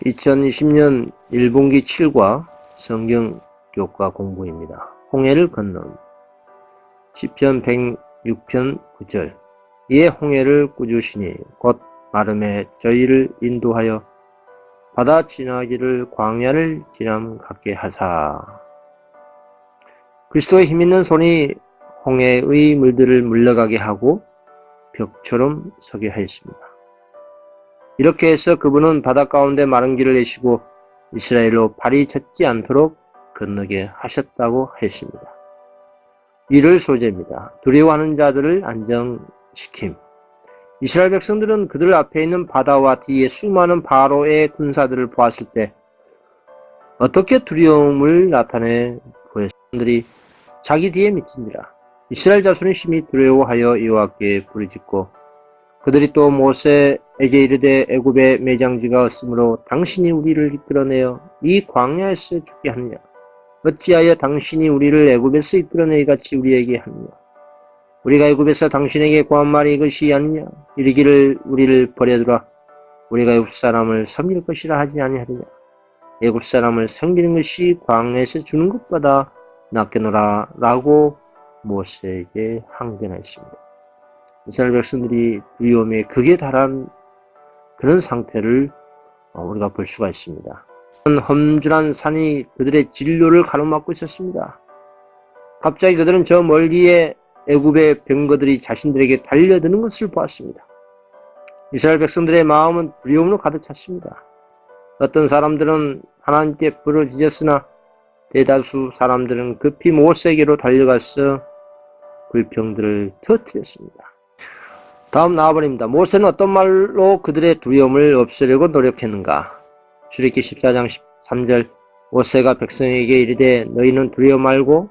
2020년 1분기 7과 성경 교과 공부입니다. 홍해를 건넌 시편 106편 9절 이에 홍해를 꾸주시니 곧 마름에 저희를 인도하여 바다 지나기를 광야를 지남 같게 하사. 그리스도의 힘있는 손이 홍해의 물들을 물러가게 하고 벽처럼 서게 하였습니다. 이렇게 해서 그분은 바다 가운데 마른 길을 내시고 이스라엘로 발이 젖지 않도록 건너게 하셨다고 했습니다. 이를 소재입니다. 두려워하는 자들을 안정시킴. 이스라엘 백성들은 그들 앞에 있는 바다와 뒤에 수많은 바로의 군사들을 보았을 때 어떻게 두려움을 나타내 보였는들이 자기 뒤에 미친지라. 이스라엘 자손이 심히 두려워하여 여호와께 부르짖고 그들이 또 모세에게 이르되 애굽에 매장지가 없으므로 당신이 우리를 이끌어내어 이 광야에서 죽게 하느냐. 어찌하여 당신이 우리를 애굽에서 이끌어내이 같이 우리에게 하느냐. 우리가 애굽에서 당신에게 고한 말이 이것이 아니냐. 이르기를 우리를 버려두라. 우리가 애굽 사람을 섬길 것이라 하지 아니하느냐. 애굽 사람을 섬기는 것이 광야에서 주는 것보다 낫겠노라 라고 모세에게 항변하였습니다. 이스라엘 백성들이 두려움에 극에 달한 그런 상태를 우리가 볼 수가 있습니다. 험준한 산이 그들의 진로를 가로막고 있었습니다. 갑자기 그들은 저 멀리에 애굽의 병거들이 자신들에게 달려드는 것을 보았습니다. 이스라엘 백성들의 마음은 두려움으로 가득 찼습니다. 어떤 사람들은 하나님께 부르짖었으나 대다수 사람들은 급히 모세에게로 달려가서 불평들을 터뜨렸습니다. 다음 나와버립니다. 모세는 어떤 말로 그들의 두려움을 없애려고 노력했는가? 출애굽기 14장 13절 모세가 백성에게 이르되 너희는 두려워 말고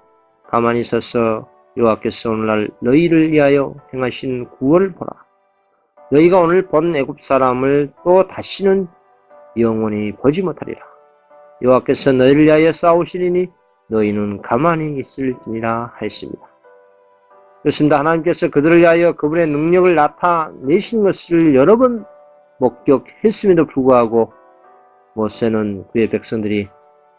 가만히 서서 여호와께서 오늘날 너희를 위하여 행하신 구원을 보라. 너희가 오늘 본 애굽 사람을 또 다시는 영원히 보지 못하리라. 여호와께서 너희를 위하여 싸우시리니 너희는 가만히 있을지니라 하였습니다. 그렇습니다. 하나님께서 그들을 위하여 그분의 능력을 나타내신 것을 여러 번 목격했음에도 불구하고 모세는 그의 백성들이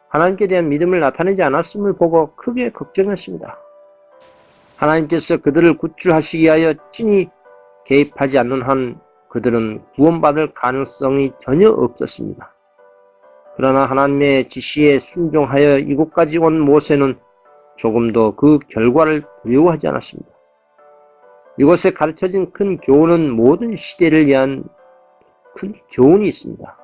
하나님께 대한 믿음을 나타내지 않았음을 보고 크게 걱정했습니다. 하나님께서 그들을 구출하시기 위하여 친히 개입하지 않는 한 그들은 구원받을 가능성이 전혀 없었습니다. 그러나 하나님의 지시에 순종하여 이곳까지 온 모세는 조금도 그 결과를 두려워하지 않았습니다. 이곳에 가르쳐진 큰 교훈은 모든 시대를 위한 큰 교훈이 있습니다.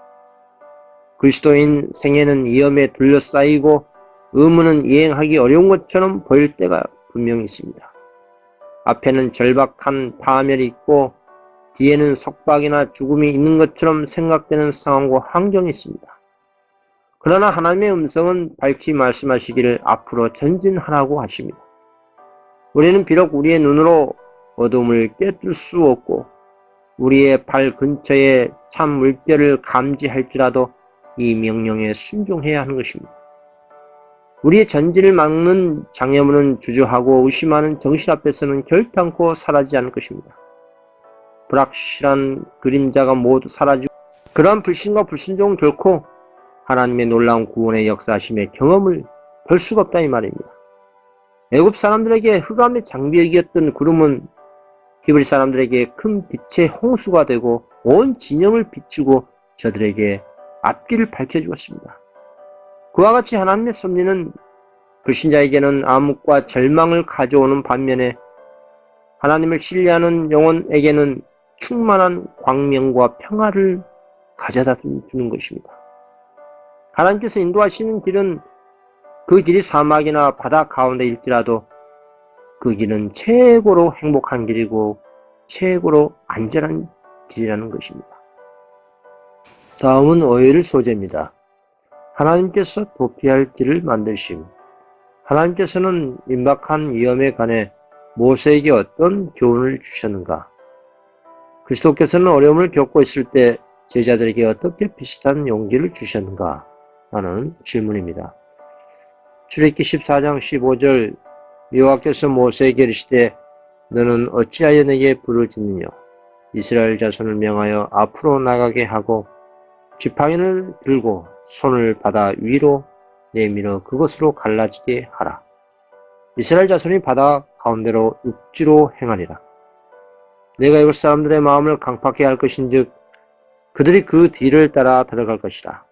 그리스도인 생애는 위험에 둘러싸이고 의무는 이행하기 어려운 것처럼 보일 때가 분명히 있습니다. 앞에는 절박한 파멸이 있고 뒤에는 속박이나 죽음이 있는 것처럼 생각되는 상황과 환경이 있습니다. 그러나 하나님의 음성은 밝히 말씀하시기를 앞으로 전진하라고 하십니다. 우리는 비록 우리의 눈으로 어둠을 꿰뚫을 수 없고 우리의 발 근처에 참 물결을 감지할지라도 이 명령에 순종해야 하는 것입니다. 우리의 전진을 막는 장애물은 주저하고 의심하는 정신 앞에서는 결단코 사라지지 않을 것입니다. 불확실한 그림자가 모두 사라지고 그러한 불신과 불순종은 결코 하나님의 놀라운 구원의 역사하심의 경험을 볼 수가 없다 이 말입니다. 애굽 사람들에게 흑암의 장벽이었던 구름은 히브리 사람들에게 큰 빛의 홍수가 되고 온 진영을 비추고 저들에게 앞길을 밝혀주었습니다. 그와 같이 하나님의 섭리는 불신자에게는 암흑과 절망을 가져오는 반면에 하나님을 신뢰하는 영혼에게는 충만한 광명과 평화를 가져다 주는 것입니다. 하나님께서 인도하시는 길은 그 길이 사막이나 바다 가운데일지라도 그 길은 최고로 행복한 길이고 최고로 안전한 길이라는 것입니다. 다음은 오해의 소재입니다. 하나님께서 도피할 길을 만드심. 하나님께서는 임박한 위험에 관해 모세에게 어떤 교훈을 주셨는가? 그리스도께서는 어려움을 겪고 있을 때 제자들에게 어떻게 비슷한 용기를 주셨는가? 라는 질문입니다. 출애굽기 14장 15절 여호와께서 모세에게 이르시되 너는 어찌하여 내게 부르짖느냐? 이스라엘 자손을 명하여 앞으로 나가게 하고 지팡이를 들고 손을 바다 위로 내밀어 그것으로 갈라지게 하라. 이스라엘 자손이 바다 가운데로 육지로 행하리라. 내가 이곳 사람들의 마음을 강팍해 할 것인즉 그들이 그 뒤를 따라 들어갈 것이다.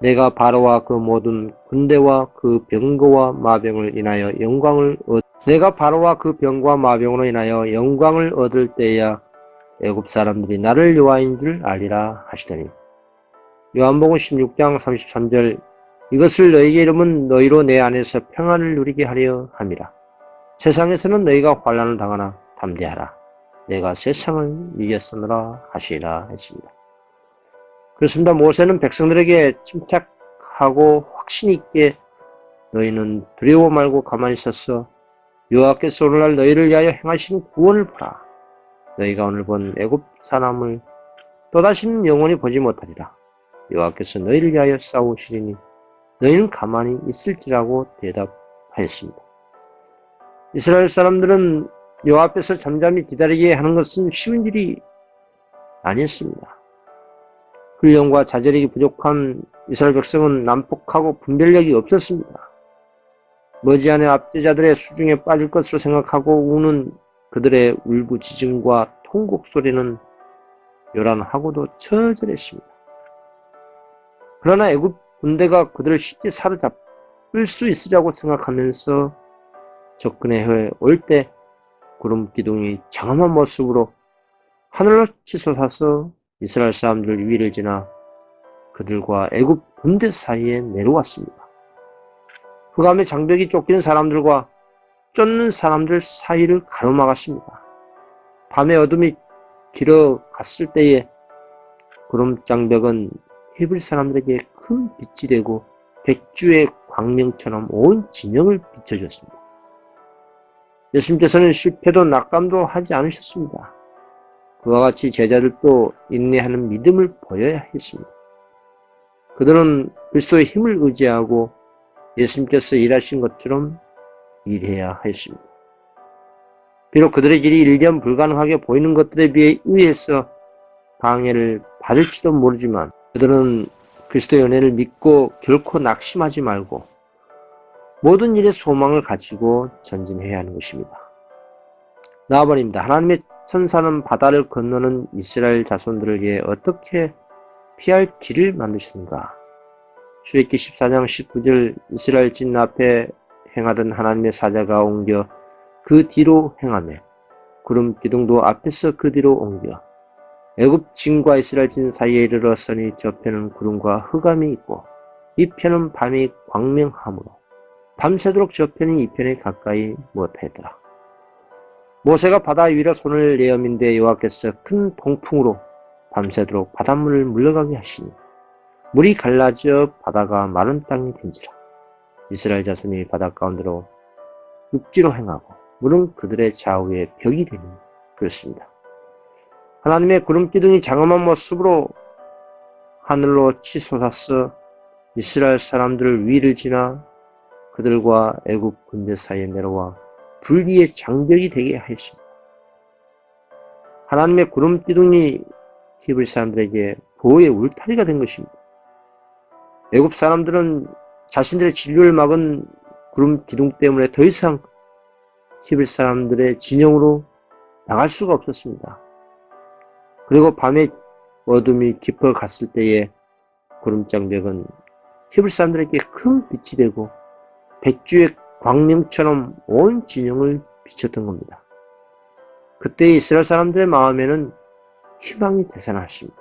내가 바로와 그 모든 군대와 그 병거와 마병을 인하여 내가 바로와 그 병과 마병으로 인하여 영광을 얻을 때야 애굽 사람들이 나를 여호와인 줄 알리라 하시더니 요한복음 16장 33절 이것을 너희에게 이름은 너희로 내 안에서 평안을 누리게 하려 함이라. 세상에서는 너희가 환난을 당하나 담대하라. 내가 세상을 이겼으노라 하시리라 했습니다. 그렇습니다. 모세는 백성들에게 침착하고 확신 있게 너희는 두려워 말고 가만히 있어서 여호와께서 오늘날 너희를 위하여 행하시는 구원을 보라. 너희가 오늘 본 애굽 사람을 또다시는 영원히 보지 못하리라. 여호와께서 너희를 위하여 싸우시리니 너희는 가만히 있을지라고 대답하였습니다. 이스라엘 사람들은 여호와 앞에서 잠잠히 기다리게 하는 것은 쉬운 일이 아니었습니다. 훈련과 자제력이 부족한 이스라엘 백성은 난폭하고 분별력이 없었습니다. 머지않아 압제자들의 수중에 빠질 것으로 생각하고 우는 그들의 울부짖음과 통곡 소리는 요란하고도 처절했습니다. 그러나 애굽 군대가 그들을 쉽게 사로잡을 수 있으라고 생각하면서 접근해 올 때 구름 기둥이 장엄한 모습으로 하늘로 치솟아서 이스라엘 사람들 위를 지나 그들과 애굽 군대 사이에 내려왔습니다. 흑암의 장벽이 쫓기는 사람들과 쫓는 사람들 사이를 가로막았습니다. 밤의 어둠이 길어갔을 때에 구름 장벽은 히브리 사람들에게 큰 빛이 되고 백주의 광명처럼 온 진영을 비춰줬습니다. 예수님께서는 실패도 낙감도 하지 않으셨습니다. 그와 같이 제자들도 인내하는 믿음을 보여야 했습니다. 그들은 그리스도의 힘을 의지하고 예수님께서 일하신 것처럼 일해야 했습니다. 비록 그들의 길이 일견 불가능하게 보이는 것들에 의해서 방해를 받을지도 모르지만 그들은 그리스도의 은혜를 믿고 결코 낙심하지 말고 모든 일에 소망을 가지고 전진해야 하는 것입니다. 나아버립니다. 하나님의 천사는 바다를 건너는 이스라엘 자손들에게 어떻게 피할 길을 만드셨는가? 출애굽기 14장 19절 이스라엘 진 앞에 행하던 하나님의 사자가 옮겨 그 뒤로 행하며 구름 기둥도 앞에서 그 뒤로 옮겨 애굽 진과 이스라엘 진 사이에 이르렀으니 저편은 구름과 흑암이 있고 이 편은 밤이 광명하므로 밤새도록 저편이 이 편에 가까이 못하였더라. 모세가 바다 위로 손을 내어민데 여호와께서 큰 동풍으로 밤새도록 바닷물을 물러가게 하시니 물이 갈라져 바다가 마른 땅이 된지라. 이스라엘 자손이 바다 가운데로 육지로 행하고 물은 그들의 좌우에 벽이 되니 그렇습니다. 하나님의 구름 기둥이 장엄한 모습으로 하늘로 치솟아서 이스라엘 사람들을 위를 지나 그들과 애굽 군대 사이에 내려와 불비의 장벽이 되게 하였습니다. 하나님의 구름 기둥이 히브리 사람들에게 보호의 울타리가 된 것입니다. 애굽 사람들은 자신들의 진료를 막은 구름 기둥 때문에 더 이상 히브리 사람들의 진영으로 나갈 수가 없었습니다. 그리고 밤에 어둠이 깊어갔을 때에 구름장벽은 히브리 사람들에게 큰 빛이 되고 백주의 광명처럼 온 진영을 비췄던 겁니다. 그때 이스라엘 사람들의 마음에는 희망이 되살아났습니다.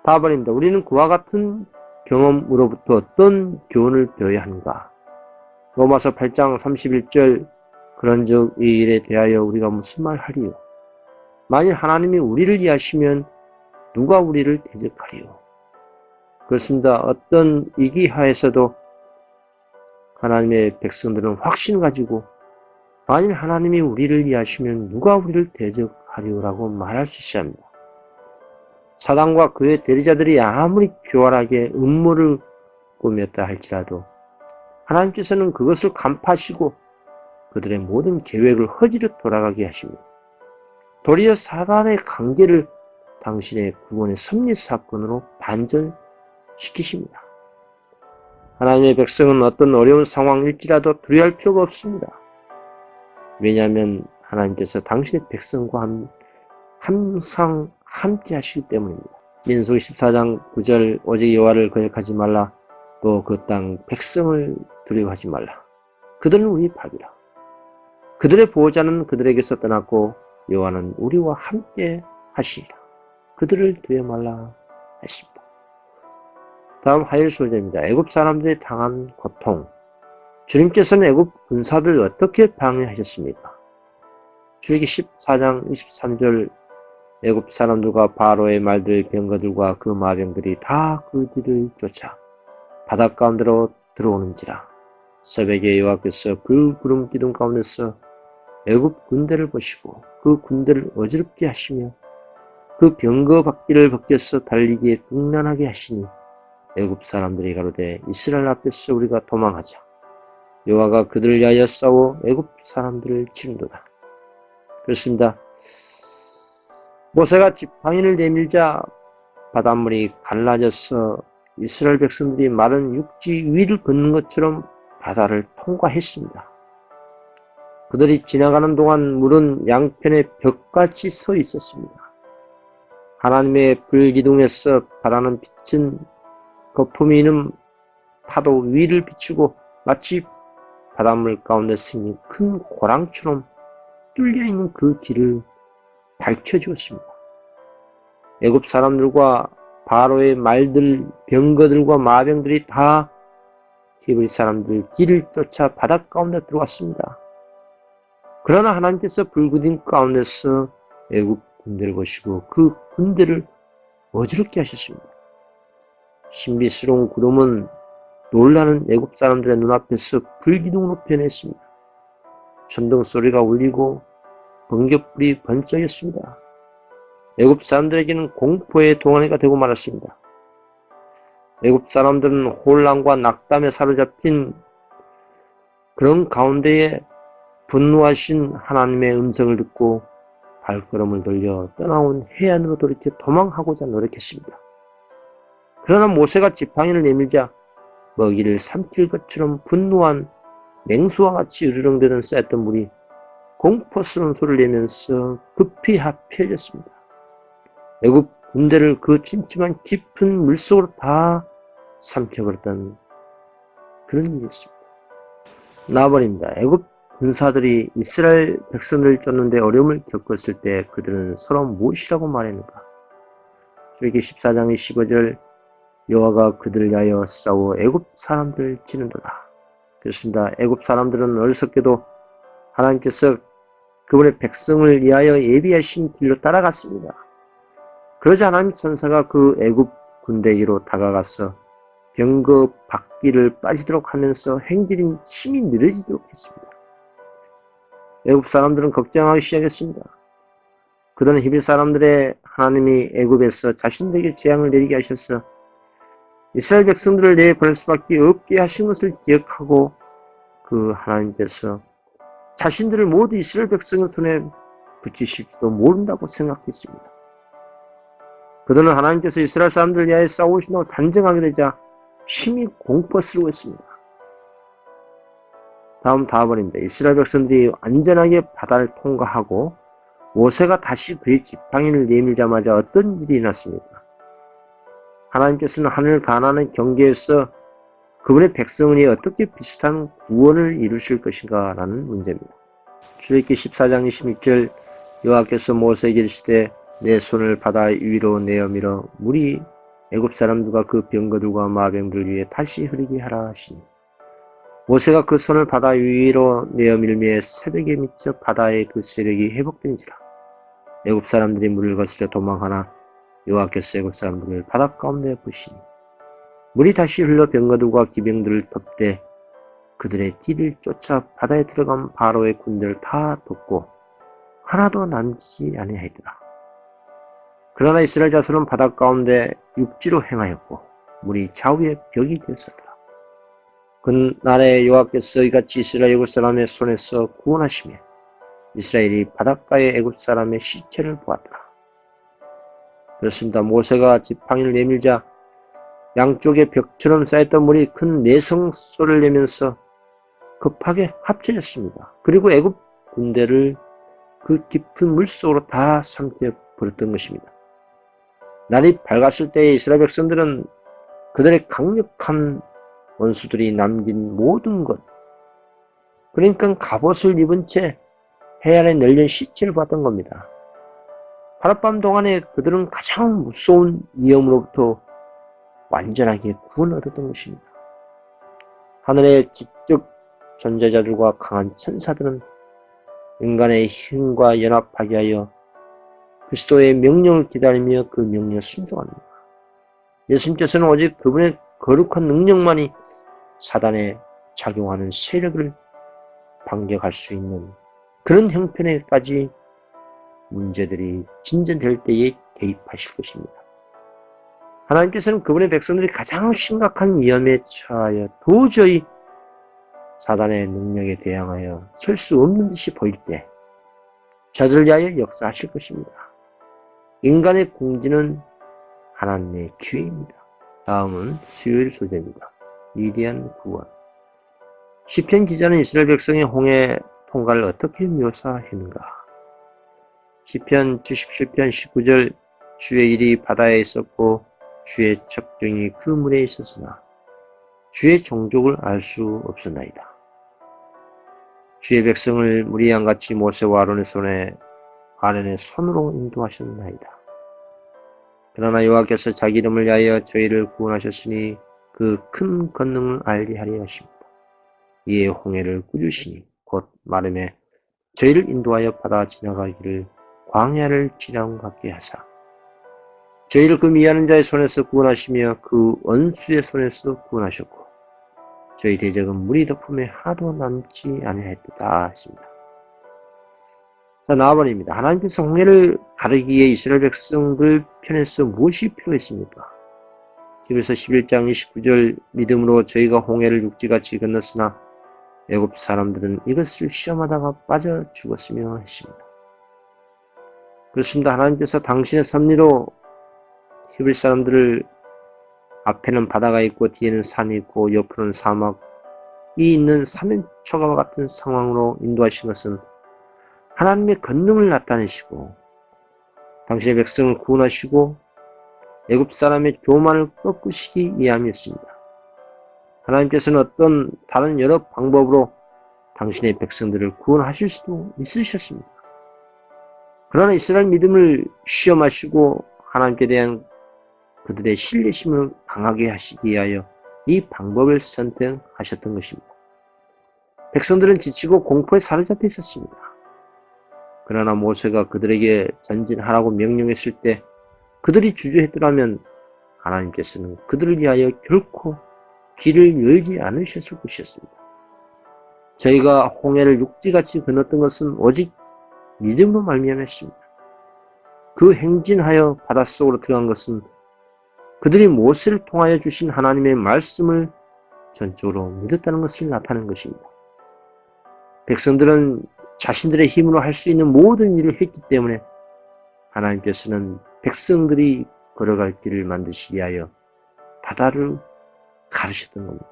다음번입니다. 우리는 그와 같은 경험으로부터 어떤 교훈을 배워야 하는가? 로마서 8장 31절 그런즉 이 일에 대하여 우리가 무슨 말 하리요? 만일 하나님이 우리를 위하시면 누가 우리를 대적하리요? 그렇습니다. 어떤 위기하에서도 하나님의 백성들은 확신을 가지고 만일 하나님이 우리를 위하시면 누가 우리를 대적하리요라고 말할 수 있어야 합니다. 사단과 그의 대리자들이 아무리 교활하게 음모를 꾸몄다 할지라도 하나님께서는 그것을 간파하시고 그들의 모든 계획을 허지로 돌아가게 하십니다. 도리어 사단의 관계를 당신의 구원의 섭리 사건으로 반전시키십니다. 하나님의 백성은 어떤 어려운 상황일지라도 두려워할 필요가 없습니다. 왜냐하면 하나님께서 당신의 백성과 항상 함께 하시기 때문입니다. 민수기 14장 9절 오직 여호와를 거역하지 말라. 또 그 땅 백성을 두려워하지 말라. 그들은 우리 밥이라. 그들의 보호자는 그들에게서 떠났고 여호와는 우리와 함께 하시리라. 그들을 두려워 말라 하십니다. 다음 하일 소재입니다. 애굽 사람들이 당한 고통. 주님께서는 애굽 군사들을 어떻게 방해하셨습니까? 출애굽기 14장 23절 애굽 사람들과 바로의 말들 병거들과 그 마병들이 다 그 뒤를 쫓아 바닷 가운데로 들어오는지라. 새벽에 여호와께서 불구름 기둥 가운데서 애굽 군대를 보시고 그 군대를 어지럽게 하시며 그 병거 바퀴를 벗겨서 달리기에 극난하게 하시니 애굽 사람들이 가로되 이스라엘 앞에서 우리가 도망하자. 여호와가 그들을 위하여 싸워 애굽 사람들을 치는도다. 그렇습니다. 모세가 지팡이를 내밀자 바닷물이 갈라져서 이스라엘 백성들이 마른 육지 위를 걷는 것처럼 바다를 통과했습니다. 그들이 지나가는 동안 물은 양편에 벽같이 서 있었습니다. 하나님의 불기둥에서 바라는 빛은 거품이 있는 파도 위를 비추고 마치 바닷물 가운데 생긴 큰 고랑처럼 뚫려있는 그 길을 밝혀주었습니다. 애굽 사람들과 바로의 말들, 병거들과 마병들이 다 히브리 사람들 길을 쫓아 바닷 가운데 들어왔습니다. 그러나 하나님께서 불구름 가운데서 애굽 군대를 보시고 그 군대를 어지럽게 하셨습니다. 신비스러운 구름은 놀라는 애굽 사람들의 눈앞에서 불기둥으로 변했습니다. 천둥 소리가 울리고 번갯불이 번쩍였습니다. 애굽 사람들에게는 공포의 동안회가 되고 말았습니다. 애굽 사람들은 혼란과 낙담에 사로잡힌 그런 가운데에 분노하신 하나님의 음성을 듣고 발걸음을 돌려 떠나온 해안으로 돌이켜 도망하고자 노력했습니다. 그러나 모세가 지팡이를 내밀자 먹이를 삼킬 것처럼 분노한 맹수와 같이 으르렁대는 쌓였던 물이 공포스러운 소리를 내면서 급히 합해졌습니다. 애굽 군대를 그 침침한 깊은 물속으로 다 삼켜버렸던 그런 일이었습니다. 나아버립니다. 애굽 군사들이 이스라엘 백성들을 쫓는데 어려움을 겪었을 때 그들은 서로 무엇이라고 말했는가? 출애굽기 14장 15절 여호와가 그들을 위하여 싸워 애굽 사람들을 치는도다. 그렇습니다. 애굽 사람들은 어리석게도 하나님께서 그분의 백성을 위하여 예비하신 길로 따라갔습니다. 그러자 하나님 천사가 그 애굽 군대에게로 다가가서 병거 바퀴를 빠지도록 하면서 행진이 힘이 느려지도록 했습니다. 애굽 사람들은 걱정하기 시작했습니다. 그들은 히브리 사람들의 하나님이 애굽에서 자신들에게 재앙을 내리게 하셔서 이스라엘 백성들을 내보낼 수밖에 없게 하신 것을 기억하고 그 하나님께서 자신들을 모두 이스라엘 백성의 손에 붙이실지도 모른다고 생각했습니다. 그들은 하나님께서 이스라엘 사람들을 위하여 싸우신다고 단정하게 되자 심히 공포스러워했습니다. 다음 다음번입니다. 이스라엘 백성들이 안전하게 바다를 통과하고 모세가 다시 그의 지팡이를 내밀자마자 어떤 일이 일어났습니까? 하나님께서는 하늘 가나안의 경계에서 그분의 백성이 어떻게 비슷한 구원을 이루실 것인가 라는 문제입니다. 출애굽기 14장 26절 여호와께서 모세에게 이르시되 내 손을 바다 위로 내어 밀어 물이 애굽 사람들과 그 병거들과 마병들 위에 다시 흐르게 하라 하시니 모세가 그 손을 바다 위로 내어 밀매 새벽에 미쳐 바다의 그 세력이 회복된지라. 애굽 사람들이 물을 거스려 도망하나 여호와께서 애굽 사람들을 바다 가운데 부시니 물이 다시 흘러 병거들과 기병들을 덮되 그들의 뒤를 쫓아 바다에 들어간 바로의 군대를 다 돕고 하나도 남지 아니하였더라. 그러나 이스라엘 자손은 바다 가운데 육지로 행하였고 물이 좌우의 벽이 되었더라. 그날에 여호와께서 이같이 이스라엘 애굽 사람의 손에서 구원하시며 이스라엘이 바닷가의 애굽 사람의 시체를 보았더라. 그렇습니다. 모세가 지팡이를 내밀자 양쪽의 벽처럼 쌓였던 물이 큰 내성소를 내면서 급하게 합쳐졌습니다. 그리고 애굽 군대를 그 깊은 물속으로 다 삼켜 버렸던 것입니다. 날이 밝았을 때의 이스라엘 백성들은 그들의 강력한 원수들이 남긴 모든 것, 그러니까 갑옷을 입은 채 해안에 널린 시체를 봤던 겁니다. 하룻밤 동안에 그들은 가장 무서운 위험으로부터 완전하게 구원을 얻었던 것입니다. 하늘의 지적 존재자들과 강한 천사들은 인간의 힘과 연합하게 하여 그리스도의 명령을 기다리며 그 명령을 순종합니다. 예수님께서는 오직 그분의 거룩한 능력만이 사단에 작용하는 세력을 반격할 수 있는 그런 형편에까지 문제들이 진전될 때에 개입하실 것입니다. 하나님께서는 그분의 백성들이 가장 심각한 위험에 처하여 도저히 사단의 능력에 대항하여 설 수 없는 듯이 보일 때 저들을 위하여 역사하실 것입니다. 인간의 궁지는 하나님의 기회입니다. 다음은 수요일 소재입니다. 위대한 구원. 시편 기자는 이스라엘 백성의 홍해 통과를 어떻게 묘사했는가? 시편 77편 19절 주의 일이 바다에 있었고 주의 척경이 그 물에 있었으나 주의 종족을 알 수 없었나이다. 주의 백성을 물이 양같이 모세와 아론의 손으로 인도하셨나이다. 그러나 여호와께서 자기 이름을 위하여 저희를 구원하셨으니 그 큰 권능을 알게 하려 하십니다. 이에 홍해를 꾸짖으시니 곧 마름에 저희를 인도하여 바다 지나가기를 광야를 지나온 같게 하사 저희를 그 미하는 자의 손에서 구원하시며 그 원수의 손에서 구원하셨고 저희 대적은 물이 덮음에 하나도 남지 아니하였다 했습니다. 자, 나아버립니다. 하나님께서 홍해를 가르기에 이스라엘 백성들 편에서 무엇이 필요했습니까? 히브리서 11장 29절 믿음으로 저희가 홍해를 육지같이 건넜으나 애굽 사람들은 이것을 시험하다가 빠져 죽었으며 했습니다. 그렇습니다. 하나님께서 당신의 섭리로 히브리 사람들을 앞에는 바다가 있고 뒤에는 산이 있고 옆으로는 사막이 있는 사면초가와 같은 상황으로 인도하신 것은 하나님의 권능을 나타내시고 당신의 백성을 구원하시고 애굽 사람의 교만을 꺾으시기 위함이었습니다. 하나님께서는 어떤 다른 여러 방법으로 당신의 백성들을 구원하실 수도 있으셨습니다. 그러나 이스라엘 믿음을 시험하시고 하나님께 대한 그들의 신뢰심을 강하게 하시기 위하여 이 방법을 선택하셨던 것입니다. 백성들은 지치고 공포에 사로잡혀 있었습니다. 그러나 모세가 그들에게 전진하라고 명령했을 때 그들이 주저했더라면 하나님께서는 그들을 위하여 결코 길을 열지 않으셨을 것이었습니다. 저희가 홍해를 육지같이 건넜던 것은 오직 믿음으로 말미암았습니다. 그 행진하여 바닷속으로 들어간 것은 그들이 모세를 통하여 주신 하나님의 말씀을 전적으로 믿었다는 것을 나타내는 것입니다. 백성들은 자신들의 힘으로 할 수 있는 모든 일을 했기 때문에 하나님께서는 백성들이 걸어갈 길을 만드시기 위하여 바다를 가르셨던 겁니다.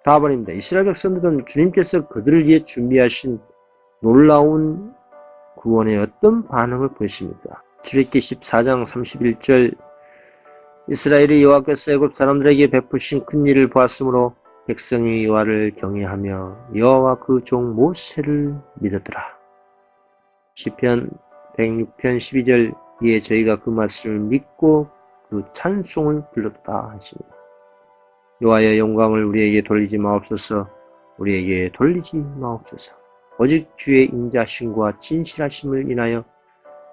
다음번입니다. 이스라엘 백성들은 주님께서 그들을 위해 준비하신 놀라운 구원의 어떤 반응을 보였습니까? 출애굽기 14장 31절 이스라엘이 여호와께서 애굽 사람들에게 베푸신 큰 일을 보았으므로 백성이 여호와를 경외하며 여호와와 그 종 모세를 믿었더라. 시편 106편 12절 이에 저희가 그 말씀을 믿고 그 찬송을 불렀다 하십니다. 여호와의 영광을 우리에게 돌리지 마옵소서. 우리에게 돌리지 마옵소서. 오직 주의 인자심과 진실하심을 인하여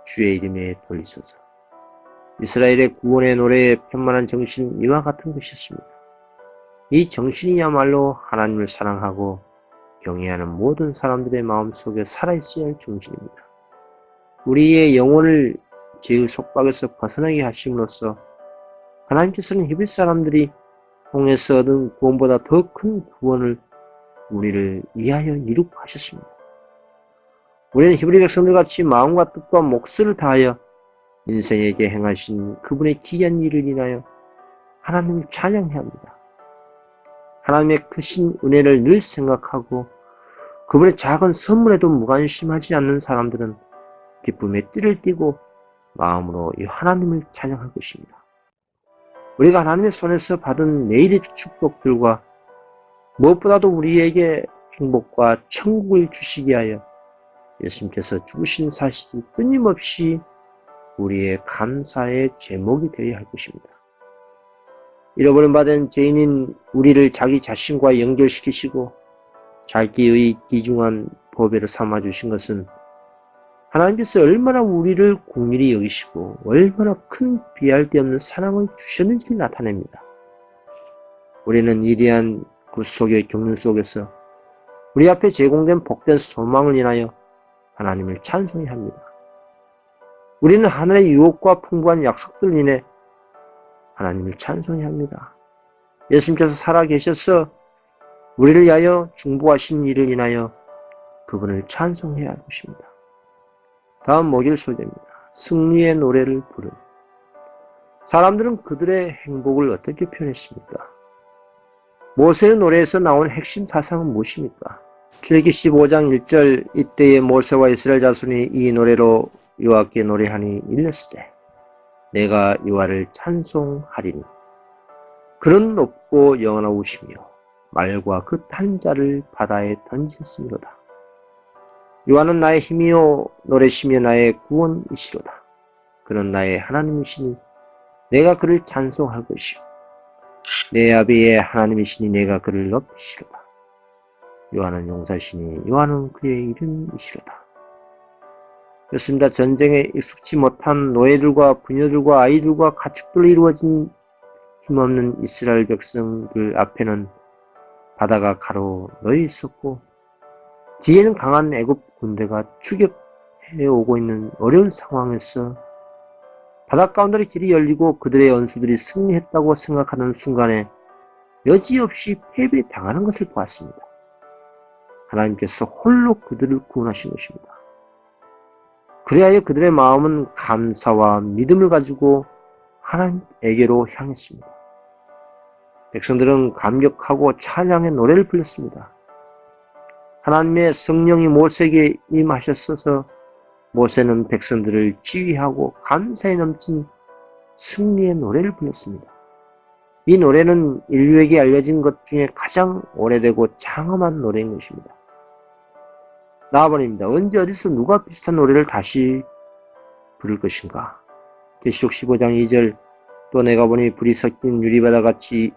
주의 이름에 돌리소서. 이스라엘의 구원의 노래의 편만한 정신 이와 같은 것이었습니다. 이 정신이야말로 하나님을 사랑하고 경외하는 모든 사람들의 마음속에 살아있어야 할 정신입니다. 우리의 영혼을 죄의 속박에서 벗어나게 하심으로써 하나님께서는 히브리 사람들이 홍해에서 얻은 구원보다 더 큰 구원을 우리를 위하여 이루고 하셨습니다. 우리는 히브리 백성들같이 마음과 뜻과 몫을 다하여 인생에게 행하신 그분의 기이한 일을 인하여 하나님을 찬양해야 합니다. 하나님의 크신 은혜를 늘 생각하고 그분의 작은 선물에도 무관심하지 않는 사람들은 기쁨의 띠를 띠고 마음으로 이 하나님을 찬양할 것입니다. 우리가 하나님의 손에서 받은 내일의 축복들과 무엇보다도 우리에게 행복과 천국을 주시기 위하여 예수님께서 죽으신 사실이 끊임없이 우리의 감사의 제목이 되어야 할 것입니다. 잃어버림받은 죄인인 우리를 자기 자신과 연결시키시고 자기의 귀중한 보배로 삼아주신 것은 하나님께서 얼마나 우리를 긍휼히 여기시고 얼마나 큰 비할 데 없는 사랑을 주셨는지를 나타냅니다. 우리는 이러한 구속의 경륜 속에서 우리 앞에 제공된 복된 소망을 인하여 하나님을 찬송해야 합니다. 우리는 하늘의 유혹과 풍부한 약속들 인해 하나님을 찬송해야 합니다. 예수님께서 살아계셔서 우리를 위하여 중보하신 일을 인하여 그분을 찬송해야 할 것입니다. 다음 목요일 소재입니다. 승리의 노래를 부른. 사람들은 그들의 행복을 어떻게 표현했습니까? 모세의 노래에서 나온 핵심 사상은 무엇입니까? 출애굽기 15장 1절 이때에 모세와 이스라엘 자손이 이 노래로 여호와께 노래하니 일렀으되 내가 여호와를 찬송하리니 그는 높고 영원하우시며 말과 그 탄 자를 바다에 던졌으미로다. 여호와는 나의 힘이요 노래시며 나의 구원이시로다. 그는 나의 하나님이시니 내가 그를 찬송할 것이요 내 아비의 하나님이시니 내가 그를 높이시로다. 여호와는 용사시니 여호와는 그의 이름이시로다. 그렇습니다. 전쟁에 익숙치 못한 노예들과 부녀들과 아이들과 가축들로 이루어진 힘없는 이스라엘 백성들 앞에는 바다가 가로 놓여 있었고 뒤에는 강한 애굽 군대가 추격해 오고 있는 어려운 상황에서 바닷가운데로 길이 열리고 그들의 원수들이 승리했다고 생각하는 순간에 여지없이 패배당하는 것을 보았습니다. 하나님께서 홀로 그들을 구원하신 것입니다. 그리하여 그들의 마음은 감사와 믿음을 가지고 하나님에게로 향했습니다. 백성들은 감격하고 찬양의 노래를 불렀습니다. 하나님의 성령이 모세에게 임하셨어서 모세는 백성들을 지휘하고 감사에 넘친 승리의 노래를 불렀습니다. 이 노래는 인류에게 알려진 것 중에 가장 오래되고 장엄한 노래인 것입니다. 나아버립니다. 언제 어디서 누가 비슷한 노래를 다시 부를 것인가? 계시록 15장 2절 또 내가 보니 불이 섞인 유리바다 같이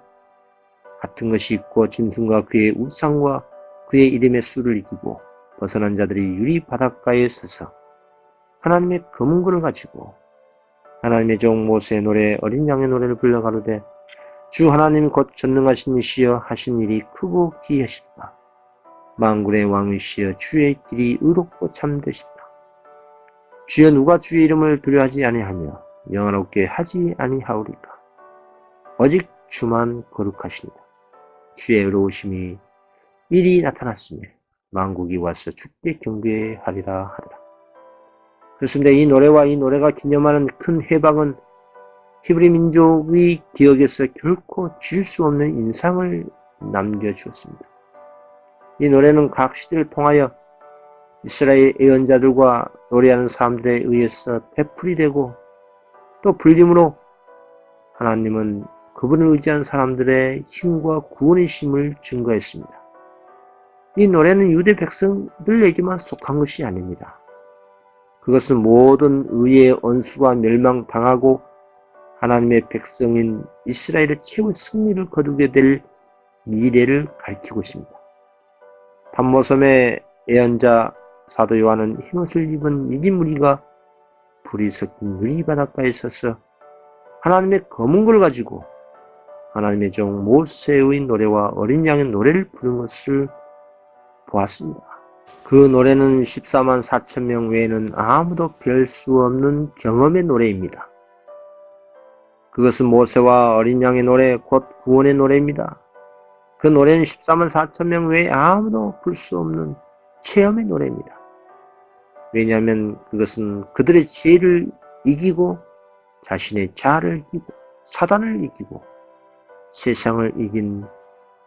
같은 것이 있고 짐승과 그의 우상과 그의 이름의 수를 이기고 벗어난 자들이 유리 바닷가에 서서 하나님의 검은 글을 가지고 하나님의 종 모세의 노래 어린 양의 노래를 불러 가로되 주 하나님 곧 전능하신 이시여 하신 일이 크고 기이하시도다. 만군의 왕이시여 주의 길이 의롭고 참되시다. 주여 누가 주의 이름을 두려워하지 아니하며 영원롭게 하지 아니하오리까. 오직 주만 거룩하시니라. 주의 의로우심이 일이 나타났으며 만국이 와서 주께 경배하리라 하리라. 그렇습니다. 이 노래와 이 노래가 기념하는 큰 해방은 히브리 민족의 기억에서 결코 지울 수 없는 인상을 남겨주었습니다. 이 노래는 각 시대를 통하여 이스라엘 예언자들과 노래하는 사람들에 의해서 되풀이되고 또 불림으로 하나님은 그분을 의지한 사람들의 힘과 구원의 힘을 증거했습니다. 이 노래는 유대 백성들에게만 속한 것이 아닙니다. 그것은 모든 의의 원수가 멸망당하고 하나님의 백성인 이스라엘의 최후 승리를 거두게 될 미래를 가리키고 있습니다. 밤모섬의 예언자 사도 요한은 흰옷을 입은 이긴 무리가 불이 섞인 유리바닷가에 서서 하나님의 검은 걸 가지고 하나님의 종 모세의 노래와 어린 양의 노래를 부른 것을 보았습니다. 그 노래는 14만 4천 명 외에는 아무도 별 수 없는 경험의 노래입니다. 그것은 모세와 어린 양의 노래, 곧 구원의 노래입니다. 그 노래는 14만 4천 명 외에 아무도 불 수 없는 체험의 노래입니다. 왜냐하면 그것은 그들의 죄를 이기고 자신의 자아를 이기고 사단을 이기고 세상을 이긴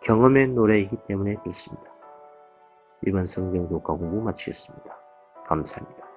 경험의 노래이기 때문에 그렇습니다. 이번 성경 교과 공부 마치겠습니다. 감사합니다.